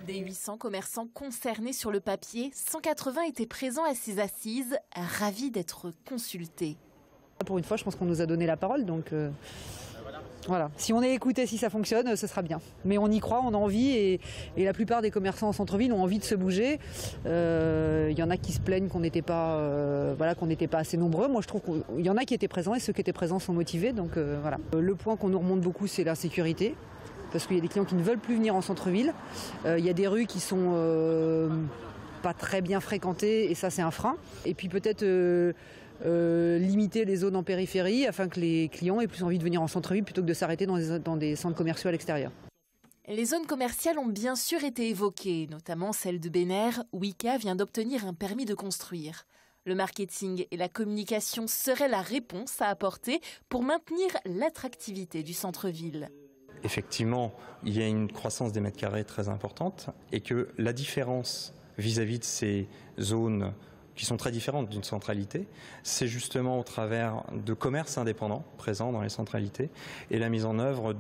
Des 800 commerçants concernés sur le papier, 180 étaient présents à ces assises, ravis d'être consultés. Pour une fois, je pense qu'on nous a donné la parole, donc voilà. Si on est écouté, si ça fonctionne, ce sera bien. Mais on y croit, on a envie, et la plupart des commerçants en centre-ville ont envie de se bouger. Il y en a qui se plaignent qu'on n'était pas, qu'on n'était pas assez nombreux. Moi, je trouve qu'il y en a qui étaient présents, et ceux qui étaient présents sont motivés. Donc voilà. Le point qu'on nous remonte beaucoup, c'est la sécurité, parce qu'il y a des clients qui ne veulent plus venir en centre-ville. Il y a des rues qui sont pas très bien fréquentées, et ça, c'est un frein. Et puis peut-être limiter les zones en périphérie afin que les clients aient plus envie de venir en centre-ville plutôt que de s'arrêter dans des centres commerciaux à l'extérieur. Les zones commerciales ont bien sûr été évoquées, notamment celle de Bénère, où IKEA vient d'obtenir un permis de construire. Le marketing et la communication seraient la réponse à apporter pour maintenir l'attractivité du centre-ville. Effectivement, il y a une croissance des mètres carrés très importante et que la différence vis-à-vis de ces zones qui sont très différentes d'une centralité, c'est justement au travers de commerces indépendants présents dans les centralités et la mise en œuvre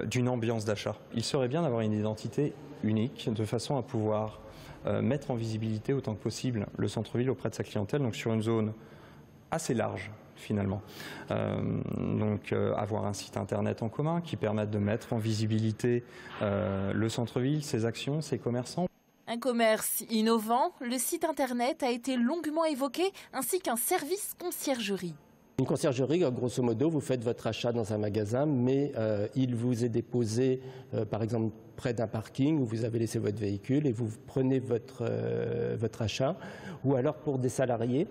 d'une ambiance d'achat. Il serait bien d'avoir une identité unique de façon à pouvoir mettre en visibilité autant que possible le centre-ville auprès de sa clientèle, donc sur une zone assez large finalement. Avoir un site internet en commun qui permette de mettre en visibilité le centre-ville, ses actions, ses commerçants. Un commerce innovant, le site internet a été longuement évoqué, ainsi qu'un service conciergerie. Une conciergerie, grosso modo, vous faites votre achat dans un magasin, mais il vous est déposé, par exemple, près d'un parking où vous avez laissé votre véhicule et vous prenez votre achat, ou alors pour des salariés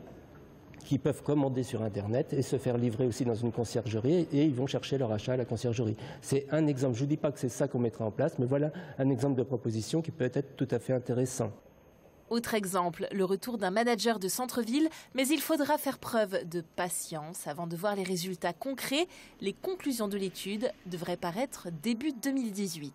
qui peuvent commander sur Internet et se faire livrer aussi dans une conciergerie, et ils vont chercher leur achat à la conciergerie. C'est un exemple. Je ne vous dis pas que c'est ça qu'on mettra en place, mais voilà un exemple de proposition qui peut être tout à fait intéressant. Autre exemple, le retour d'un manager de centre-ville, mais il faudra faire preuve de patience avant de voir les résultats concrets. Les conclusions de l'étude devraient paraître début 2018.